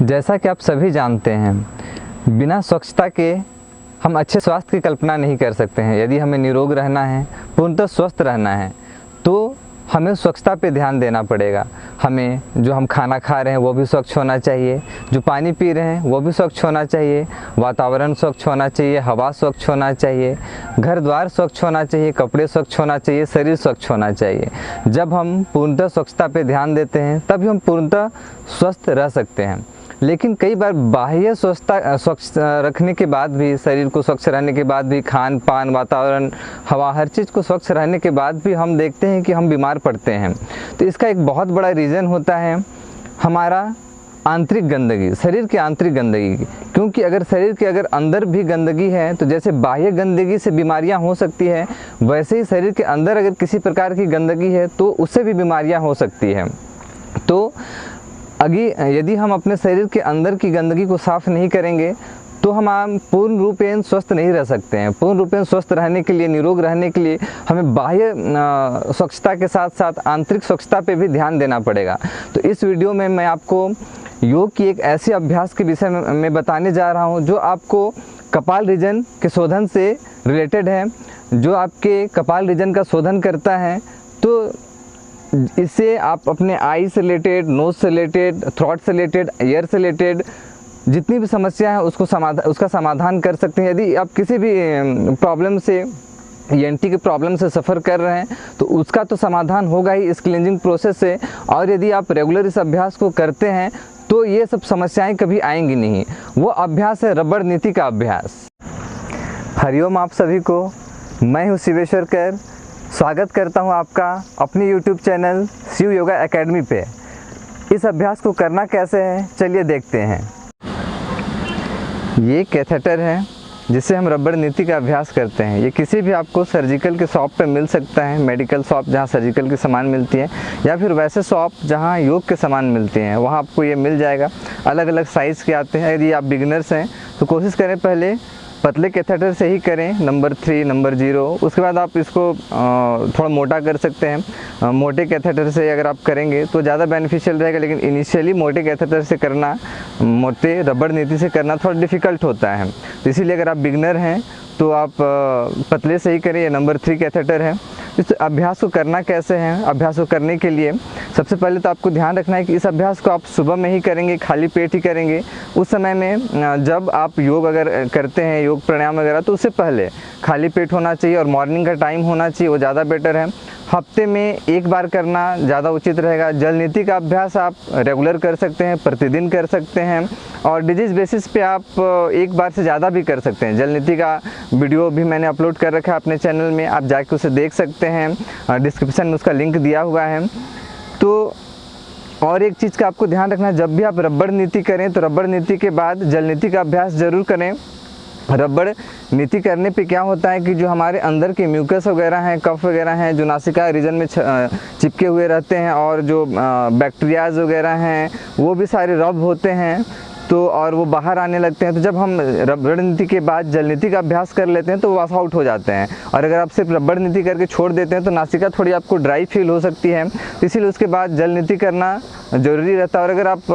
जैसा कि आप सभी जानते हैं, बिना स्वच्छता के हम अच्छे स्वास्थ्य की कल्पना नहीं कर सकते हैं। यदि हमें निरोग रहना है, पूर्णतः स्वस्थ रहना है, तो हमें स्वच्छता पे ध्यान देना पड़ेगा। हमें जो हम खाना खा रहे हैं वो भी स्वच्छ होना चाहिए, जो पानी पी रहे हैं वो भी स्वच्छ होना चाहिए, वातावरण स्वच्छ होना चाहिए, हवा स्वच्छ होना चाहिए, घर द्वार स्वच्छ होना चाहिए, कपड़े स्वच्छ होना चाहिए, शरीर स्वच्छ होना चाहिए। जब हम पूर्णतः स्वच्छता पे ध्यान देते हैं तभी हम पूर्णतः स्वस्थ रह सकते हैं। लेकिन कई बार बाह्य स्वच्छ रखने के बाद भी, शरीर को स्वच्छ रहने के बाद भी, खान पान, वातावरण, हवा, हर चीज़ को स्वच्छ रहने के बाद भी हम देखते हैं कि हम बीमार पड़ते हैं। तो इसका एक बहुत बड़ा रीज़न होता है हमारा आंतरिक गंदगी, शरीर की आंतरिक गंदगी। क्योंकि अगर शरीर के अंदर भी गंदगी है तो जैसे बाह्य गंदगी से बीमारियां हो सकती है, वैसे ही शरीर के अंदर अगर किसी प्रकार की गंदगी है तो उससे भी बीमारियाँ हो सकती हैं। तो यदि हम अपने शरीर के अंदर की गंदगी को साफ़ नहीं करेंगे तो हम पूर्ण रूपेण स्वस्थ नहीं रह सकते हैं। पूर्ण रूपेण स्वस्थ रहने के लिए, निरोग रहने के लिए हमें बाह्य स्वच्छता के साथ साथ आंतरिक स्वच्छता पे भी ध्यान देना पड़ेगा। तो इस वीडियो में मैं आपको योग की एक ऐसे अभ्यास के विषय में बताने जा रहा हूँ जो आपको कपाल रीजन के शोधन से रिलेटेड है। जो आपके कपाल रीजन का शोधन करता है तो इससे आप अपने आई से रिलेटेड, नोज़ से रिलेटेड, थ्रोट से रिलेटेड, ईयर से रिलेटेड जितनी भी समस्या है उसका समाधान कर सकते हैं। यदि आप किसी भी प्रॉब्लम से, ENT के प्रॉब्लम से सफ़र कर रहे हैं तो उसका तो समाधान होगा ही इस क्लींजिंग प्रोसेस से। और यदि आप रेगुलर इस अभ्यास को करते हैं तो ये सब समस्याएं कभी आएंगी नहीं। वो अभ्यास है रबड़ नीति का अभ्यास। हरिओम आप सभी को, मैं हूँ शिवेश्वर कर। स्वागत करता हूं आपका अपनी YouTube channel Shiv yoga academy पे। इस अभ्यास को करना कैसे है, चलिए देखते हैं। ये कैथेटर है जिससे हम रबड़ नीति का अभ्यास करते हैं। ये किसी भी आपको सर्जिकल के शॉप पे मिल सकता है, मेडिकल शॉप जहाँ सर्जिकल के सामान मिलती है, या फिर वैसे शॉप जहाँ योग के सामान मिलते हैं, वहाँ आपको ये मिल जाएगा। अलग अलग साइज़ के आते हैं। यदि आप बिगिनर्स हैं तो कोशिश करें पहले पतले कैथेटर से ही करें, नंबर 3, नंबर 0। उसके बाद आप इसको थोड़ा मोटा कर सकते हैं। मोटे कैथेटर से अगर आप करेंगे तो ज़्यादा बेनिफिशियल रहेगा, लेकिन इनिशियली मोटे कैथेटर से करना, मोटे रबड़ नीति से करना थोड़ा डिफ़िकल्ट होता है। तो इसीलिए अगर आप बिगनर हैं तो आप पतले से ही करें। ये नंबर 3 कैथेटर है। इस अभ्यास को करना कैसे है? अभ्यास को करने के लिए सबसे पहले तो आपको ध्यान रखना है कि इस अभ्यास को आप सुबह में ही करेंगे, खाली पेट ही करेंगे। उस समय में जब आप योग अगर करते हैं, योग प्राणायाम वगैरह, तो उससे पहले खाली पेट होना चाहिए और मॉर्निंग का टाइम होना चाहिए, वो ज़्यादा बेटर है। हफ्ते में एक बार करना ज़्यादा उचित रहेगा। जल नीति का अभ्यास आप रेगुलर कर सकते हैं, प्रतिदिन कर सकते हैं, और डिजीज़ बेसिस पे आप एक बार से ज़्यादा भी कर सकते हैं। जल नीति का वीडियो भी मैंने अपलोड कर रखा है अपने चैनल में, आप जाके उसे देख सकते हैं। डिस्क्रिप्शन में उसका लिंक दिया हुआ है। तो और एक चीज़ का आपको ध्यान रखना है, जब भी आप रबड़ नीति करें तो रबड़ नीति के बाद जल नीति का अभ्यास ज़रूर करें। रबड़ नीति करने पे क्या होता है कि जो हमारे अंदर के म्यूकस वगैरह हैं, कफ वगैरह हैं, जो नासिका रीजन में चिपके हुए रहते हैं, और जो बैक्टीरियाज वगैरह हैं वो भी सारे रब होते हैं, तो और वो बाहर आने लगते हैं। तो जब हम रबड़ नीति के बाद जल नीति का अभ्यास कर लेते हैं तो वॉश आउट हो जाते हैं। और अगर आप सिर्फ रबड़ नीति करके छोड़ देते हैं तो नासिका थोड़ी आपको ड्राई फील हो सकती है। इसीलिए उसके बाद जल नीति करना ज़रूरी रहता है। और अगर आप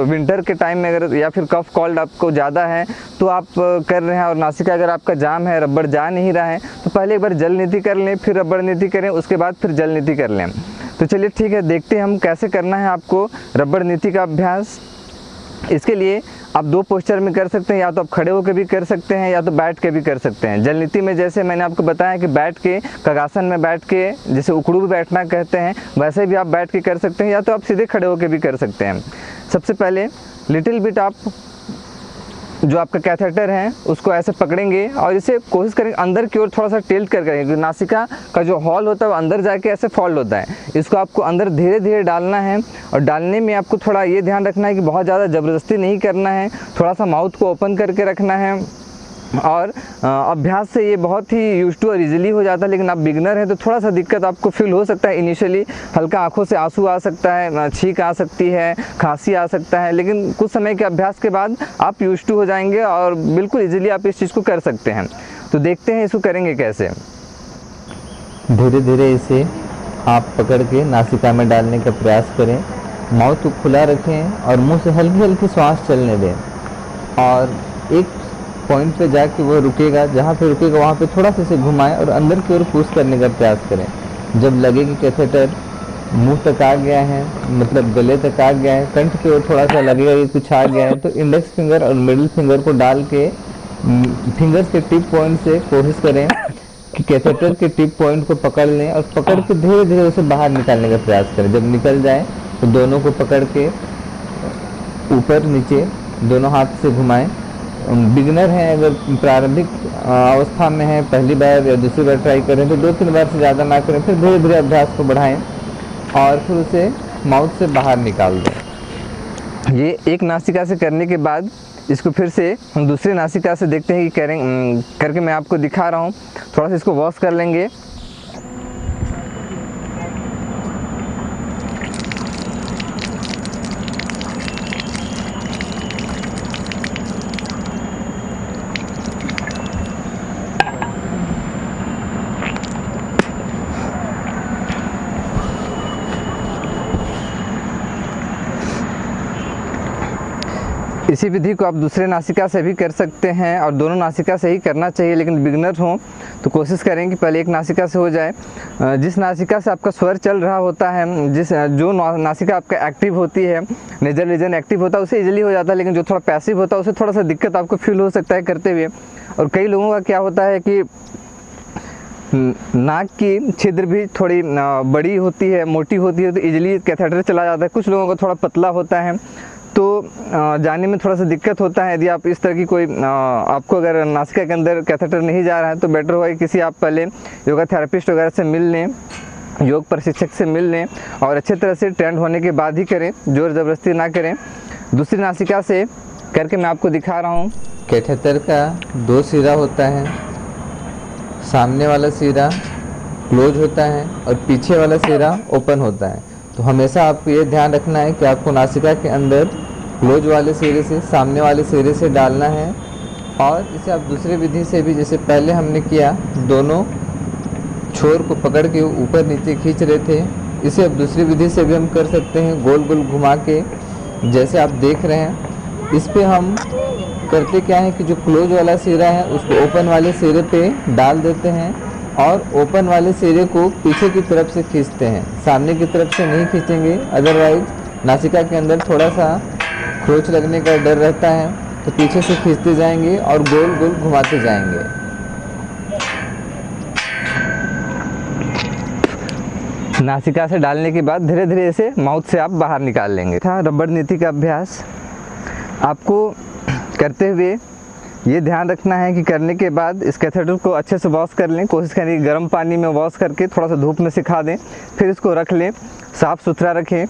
विंटर के टाइम में अगर, या फिर कफ कोल्ड आपको ज़्यादा है तो आप कर रहे हैं और नासिका अगर आपका जाम है, रबड़ जा नहीं रहा है, तो पहले एक बार जल नीति कर लें, फिर रबड़ नीति करें, उसके बाद फिर जल नीति कर लें। तो चलिए ठीक है, देखते हैं हम कैसे करना है आपको रबड़ नीति का अभ्यास। इसके लिए आप 2 पोस्चर में कर सकते हैं, या तो आप खड़े होकर भी कर सकते हैं या तो बैठ के भी कर सकते हैं। जल नीति में जैसे मैंने आपको बताया कि बैठ के, कगासन में बैठ के, जैसे उकड़ू भी बैठना कहते हैं, वैसे भी आप बैठ के कर सकते हैं, या तो आप सीधे खड़े होकर भी कर सकते हैं। सबसे पहले लिटिल बिट आप जो आपका कैथेटर है उसको ऐसे पकड़ेंगे और इसे कोशिश करेंगे अंदर की ओर थोड़ा सा टिल्ट कर करेंगे, क्योंकि नासिका का जो हॉल होता है वो अंदर जाके ऐसे फोल्ड होता है। इसको आपको अंदर धीरे धीरे डालना है, और डालने में आपको थोड़ा ये ध्यान रखना है कि बहुत ज़्यादा ज़बरदस्ती नहीं करना है, थोड़ा सा माउथ को ओपन करके रखना है। और अभ्यास से ये बहुत ही यूज टू और इजीली हो जाता है। लेकिन आप बिगनर हैं तो थोड़ा सा दिक्कत आपको फील हो सकता है इनिशियली। हल्का आंखों से आंसू आ सकता है, छींक आ सकती है, खांसी आ सकता है, लेकिन कुछ समय के अभ्यास के बाद आप यूज टू हो जाएंगे और बिल्कुल इजीली आप इस चीज़ को कर सकते हैं। तो देखते हैं इसको करेंगे कैसे। धीरे धीरे इसे आप पकड़ के नासिका में डालने का प्रयास करें। माउथ को खुला रखें और मुंह से हल्की हल्की सांस चलने दें और एक पॉइंट पे जाके वो रुकेगा, जहाँ पे रुकेगा वहाँ पे थोड़ा सा इसे घुमाएं और अंदर की ओर पुश करने का प्रयास करें। जब लगे कि कैथेटर मुंह तक आ गया है, मतलब गले तक आ गया है, कंठ की ओर थोड़ा सा लगेगा कि कुछ आ गया है, तो इंडेक्स फिंगर और मिडिल फिंगर को डाल के फिंगर्स के टिप पॉइंट से कोशिश करें कि कैथेटर के टिप पॉइंट को पकड़ लें और पकड़ के धीरे धीरे उसे बाहर निकालने का प्रयास करें। जब निकल जाए तो दोनों को पकड़ के ऊपर नीचे दोनों हाथ से घुमाएं। बिगिनर हैं, अगर प्रारंभिक अवस्था में है, पहली बार या दूसरी बार ट्राई करें तो 2-3 बार से ज़्यादा ना करें, फिर धीरे धीरे अभ्यास को बढ़ाएं और फिर उसे माउथ से बाहर निकाल दें। ये एक नासिका से करने के बाद इसको फिर से हम दूसरी नासिका से देखते हैं कि करके मैं आपको दिखा रहा हूँ। थोड़ा सा इसको वॉश कर लेंगे। इसी विधि को आप दूसरे नासिका से भी कर सकते हैं और दोनों नासिका से ही करना चाहिए, लेकिन बिगनर हो तो कोशिश करें कि पहले एक नासिका से हो जाए। जिस नासिका से आपका स्वर चल रहा होता है, जो नासिका आपका एक्टिव होती है, नेजल रीजन एक्टिव होता है, उसे इजीली हो जाता है, लेकिन जो थोड़ा पैसिव होता है उसे थोड़ा सा दिक्कत आपको फील हो सकता है करते हुए। और कई लोगों का क्या होता है कि नाक की छिद्र भी थोड़ी बड़ी होती है, मोटी होती है, तो इजीली कैथेटर चला जाता है। कुछ लोगों को थोड़ा पतला होता है तो जाने में थोड़ा सा दिक्कत होता है। यदि आप इस तरह की कोई आपको अगर नासिका के अंदर कैथेटर नहीं जा रहा है तो बेटर होगा कि किसी आप पहले योगा थेरेपिस्ट वगैरह से मिल लें, योग प्रशिक्षक से मिल लें और अच्छे तरह से ट्रेंड होने के बाद ही करें, जोर ज़बरदस्ती ना करें। दूसरी नासिका से करके मैं आपको दिखा रहा हूँ। कैथेटर का 2 सिरा होता है, सामने वाला सिरा क्लोज होता है और पीछे वाला सिरा ओपन होता है। तो हमेशा आपको ये ध्यान रखना है कि आपको नासिका के अंदर क्लोज वाले सिरे से सामने वाले सिरे से डालना है। और इसे आप दूसरी विधि से भी, जैसे पहले हमने किया, दोनों छोर को पकड़ के ऊपर नीचे खींच रहे थे, इसे अब दूसरी विधि से भी हम कर सकते हैं, गोल गोल घुमा के, जैसे आप देख रहे हैं। इस पे हम करते क्या है कि जो क्लोज वाला सिरा है उसको ओपन वाले सिरे पे डाल देते हैं और ओपन वाले सिरे को पीछे की तरफ से खींचते हैं, सामने की तरफ से नहीं खींचेंगे, अदरवाइज नासिका के अंदर थोड़ा सा खरोंच लगने का डर रहता है। तो पीछे से खींचते जाएंगे और गोल गोल घुमाते जाएंगे। नासिका से डालने के बाद धीरे धीरे इसे माउथ से आप बाहर निकाल लेंगे। था रबड़ नीति का अभ्यास। आपको करते हुए ये ध्यान रखना है कि करने के बाद इस कैथेटर को अच्छे से वॉश कर लें। कोशिश करें कि गर्म पानी में वॉश करके थोड़ा सा धूप में सिखा दें, फिर इसको रख लें, साफ़ सुथरा रखें,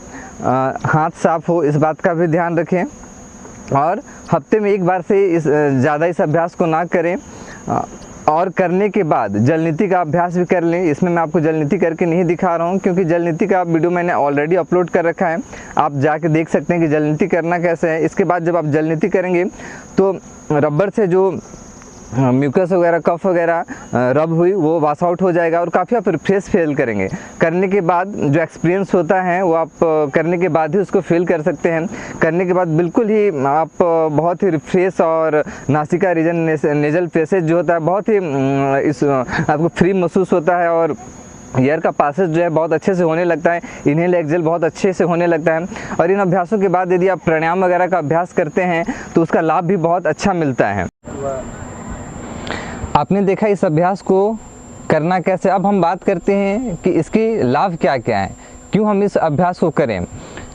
हाथ साफ़ हो इस बात का भी ध्यान रखें। और हफ्ते में 1 बार से ज़्यादा इस अभ्यास को ना करें। और करने के बाद जल नीति का अभ्यास भी कर लें। इसमें मैं आपको जल नीति करके नहीं दिखा रहा हूँ क्योंकि जल नीति का वीडियो मैंने ऑलरेडी अपलोड कर रखा है, आप जाके देख सकते हैं कि जल नीति करना कैसे है। इसके बाद जब आप जल नीति करेंगे तो रबर से जो म्यूकस वगैरह, कफ वगैरह रब हुई वो वाश आउट हो जाएगा और काफ़ी आप रिफ्रेश फील करेंगे। करने के बाद जो एक्सपीरियंस होता है वो आप करने के बाद ही उसको फील कर सकते हैं। करने के बाद बिल्कुल ही आप बहुत ही रिफ्रेश और नासिका रीजन नेजल पैसेज जो होता है बहुत ही इस आपको फ्री महसूस होता है और एयर का पासेज जो है बहुत अच्छे से होने लगता है, इनहेल एक्सहेल बहुत अच्छे से होने लगता है। और इन अभ्यासों के बाद यदि आप प्राणायाम वगैरह का अभ्यास करते हैं तो उसका लाभ भी बहुत अच्छा मिलता है। आपने देखा इस अभ्यास को करना कैसे। अब हम बात करते हैं कि इसके लाभ क्या क्या हैं, क्यों हम इस अभ्यास को करें।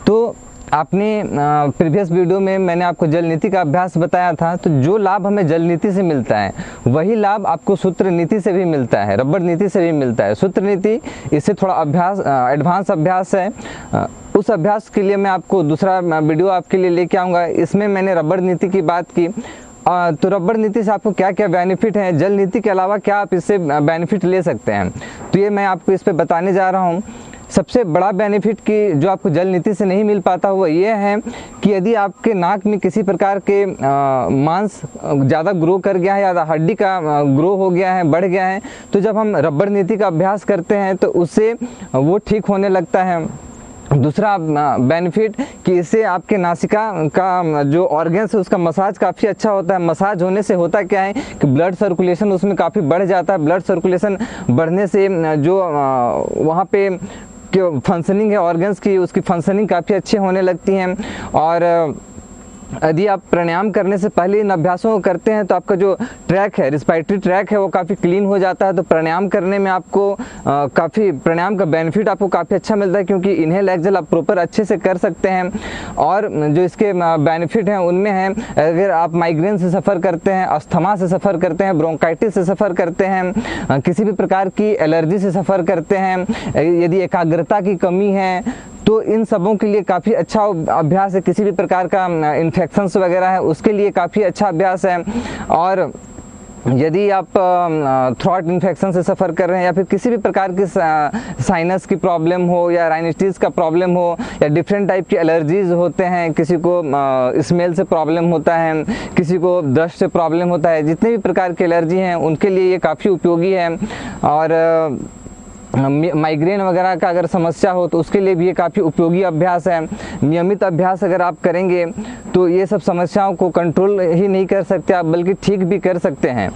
तो आपने प्रीवियस वीडियो में मैंने आपको जल नीति का अभ्यास बताया था, तो जो लाभ हमें जल नीति से मिलता है वही लाभ आपको सूत्र नीति से भी मिलता है, रबड़ नीति से भी मिलता है। सूत्र नीति इससे थोड़ा अभ्यास एडवांस अभ्यास है। उस अभ्यास के लिए मैं आपको दूसरा वीडियो आपके लिए लेके आऊँगा। इसमें मैंने रबड़ नीति की बात की। तो रबड़ नीति से आपको क्या क्या बेनिफिट हैं, जल नीति के अलावा क्या आप इससे बेनिफिट ले सकते हैं, तो ये मैं आपको इस पे बताने जा रहा हूँ। सबसे बड़ा बेनिफिट की जो आपको जल नीति से नहीं मिल पाता वो ये है कि यदि आपके नाक में किसी प्रकार के मांस ज़्यादा ग्रो कर गया है या हड्डी का ग्रो हो गया है, बढ़ गया है, तो जब हम रबड़ नीति का अभ्यास करते हैं तो उससे वो ठीक होने लगता है। दूसरा बेनिफिट कि इससे आपके नासिका का जो ऑर्गन्स है उसका मसाज काफ़ी अच्छा होता है। मसाज होने से होता क्या है कि ब्लड सर्कुलेशन उसमें काफ़ी बढ़ जाता है। ब्लड सर्कुलेशन बढ़ने से जो वहाँ पे जो फंक्शनिंग है ऑर्गन्स की, उसकी फंक्शनिंग काफ़ी अच्छी होने लगती हैं। और यदि आप प्राणायाम करने से पहले इन अभ्यासों को करते हैं तो आपका जो ट्रैक है, रिस्पायरेटरी ट्रैक है, वो काफ़ी क्लीन हो जाता है। तो प्राणायाम करने में आपको काफ़ी प्राणायाम का बेनिफिट आपको काफ़ी अच्छा मिलता है, क्योंकि इनहेल एक्सहेल आप प्रॉपर अच्छे से कर सकते हैं। और जो इसके बेनिफिट हैं उनमें हैं, अगर आप माइग्रेन से सफ़र करते हैं, अस्थमा से सफ़र करते हैं, ब्रोंकाइटिस से सफ़र करते हैं, किसी भी प्रकार की एलर्जी से सफ़र करते हैं, यदि एकाग्रता की कमी है, तो इन सबों के लिए काफ़ी अच्छा अभ्यास है। किसी भी प्रकार का इन्फेक्शंस वगैरह है उसके लिए काफ़ी अच्छा अभ्यास है। और यदि आप थ्रॉट इन्फेक्शन से सफ़र कर रहे हैं, या फिर किसी भी प्रकार की साइनस की प्रॉब्लम हो, या राइनिटिस का प्रॉब्लम हो, या डिफरेंट टाइप की एलर्जीज होते हैं, किसी को स्मेल से प्रॉब्लम होता है, किसी को डस्ट से प्रॉब्लम होता है, जितने भी प्रकार की एलर्जी हैं उनके लिए ये काफ़ी उपयोगी है। और माइग्रेन वगैरह का अगर समस्या हो तो उसके लिए भी ये काफ़ी उपयोगी अभ्यास है। नियमित अभ्यास अगर आप करेंगे तो ये सब समस्याओं को कंट्रोल ही नहीं कर सकते आप, बल्कि ठीक भी कर सकते हैं।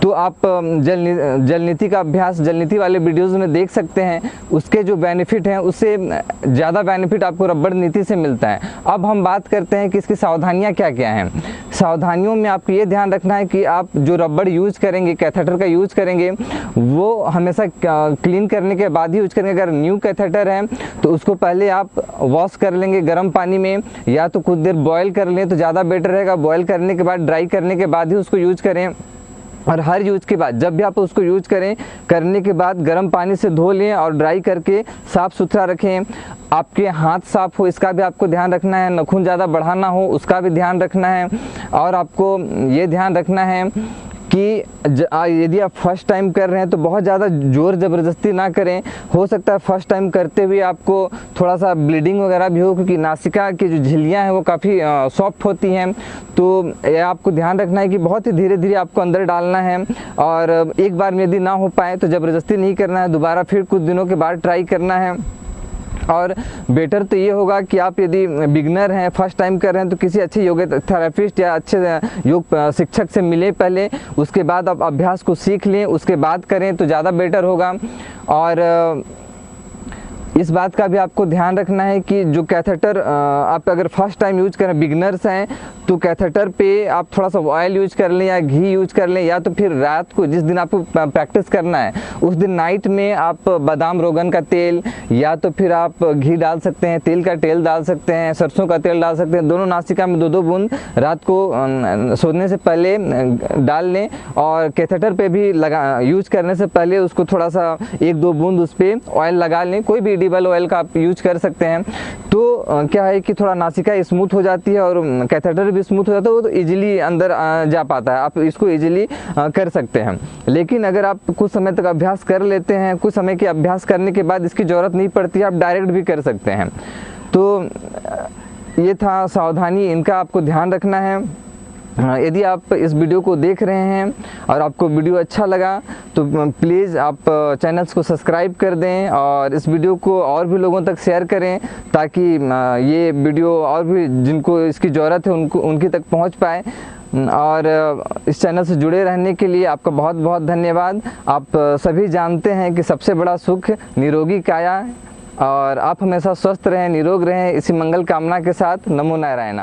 तो आप जल नीति का अभ्यास जल नीति वाले वीडियोज़ में देख सकते हैं, उसके जो बेनिफिट हैं उससे ज़्यादा बेनिफिट आपको रबड़ नीति से मिलता है। अब हम बात करते हैं कि इसकी सावधानियाँ क्या क्या हैं। सावधानियों में आपको ये ध्यान रखना है कि आप जो रबड़ यूज़ करेंगे, कैथेटर का यूज़ करेंगे, वो हमेशा क्लीन करने के बाद ही यूज करेंगे। अगर न्यू कैथेटर है तो उसको पहले आप वॉश कर लेंगे गर्म पानी में, या तो कुछ देर बॉयल कर लें तो ज़्यादा बेटर रहेगा। बॉयल करने के बाद ड्राई करने के बाद ही उसको यूज करें। और हर यूज के बाद, जब भी आप उसको यूज करें, करने के बाद गर्म पानी से धो लें और ड्राई करके साफ़ सुथरा रखें। आपके हाथ साफ़ हो इसका भी आपको ध्यान रखना है, नाखून ज़्यादा बढ़ा ना हो उसका भी ध्यान रखना है। और आपको ये ध्यान रखना है कि यदि आप फर्स्ट टाइम कर रहे हैं तो बहुत ज़्यादा ज़ोर ज़बरदस्ती ना करें। हो सकता है फर्स्ट टाइम करते हुए आपको थोड़ा सा ब्लीडिंग वगैरह भी हो, क्योंकि नासिका की जो झिल्लियाँ हैं वो काफ़ी सॉफ्ट होती हैं। तो यह आपको ध्यान रखना है कि बहुत ही धीरे धीरे आपको अंदर डालना है, और एक बार में यदि ना हो पाए तो ज़बरदस्ती नहीं करना है, दोबारा फिर कुछ दिनों के बाद ट्राई करना है। और बेटर तो ये होगा कि आप यदि बिगनर हैं, फर्स्ट टाइम कर रहे हैं, तो किसी अच्छे योग थेरेपिस्ट या अच्छे योग शिक्षक से मिलें पहले, उसके बाद आप अभ्यास को सीख लें, उसके बाद करें तो ज़्यादा बेटर होगा। और इस बात का भी आपको ध्यान रखना है कि जो कैथेटर आप अगर फर्स्ट टाइम यूज करें, बिगनर्स हैं, तो कैथेटर पे आप थोड़ा सा ऑयल यूज कर लें या घी यूज कर लें, या तो फिर रात को जिस दिन आपको प्रैक्टिस करना है उस दिन नाइट में आप बादाम रोगन का तेल, या तो फिर आप घी डाल सकते हैं, तेल का तेल डाल सकते हैं, सरसों का तेल डाल सकते हैं। दोनों नासिका में 2-2 बूंद रात को सोने से पहले डाल लें। और कैथेटर पे भी यूज करने से पहले उसको थोड़ा सा 1-2 बूंद उस पर ऑयल लगा लें, कोई भी एडिबल ऑयल का आप यूज कर सकते हैं। तो क्या है कि थोड़ा नासिका स्मूथ हो जाती है और कैथेटर भी स्मूथ हो जाता है, वो तो इजीली अंदर जा पाता है, आप इसको इजीली कर सकते हैं। लेकिन अगर आप कुछ समय तक अभ्यास कर लेते हैं, कुछ समय के अभ्यास करने के बाद इसकी ज़रूरत नहीं पड़ती, आप डायरेक्ट भी कर सकते हैं। तो ये था सावधानी, इनका आपको ध्यान रखना है। यदि आप इस वीडियो को देख रहे हैं और आपको वीडियो अच्छा लगा तो प्लीज़ आप चैनल्स को सब्सक्राइब कर दें, और इस वीडियो को और भी लोगों तक शेयर करें, ताकि ये वीडियो और भी जिनको इसकी ज़रूरत है उनकी तक पहुंच पाए। और इस चैनल से जुड़े रहने के लिए आपका बहुत बहुत धन्यवाद। आप सभी जानते हैं कि सबसे बड़ा सुख निरोगी काया, और आप हमेशा स्वस्थ रहें, निरोग रहें, इसी मंगल कामना के साथ। नमो नारायण।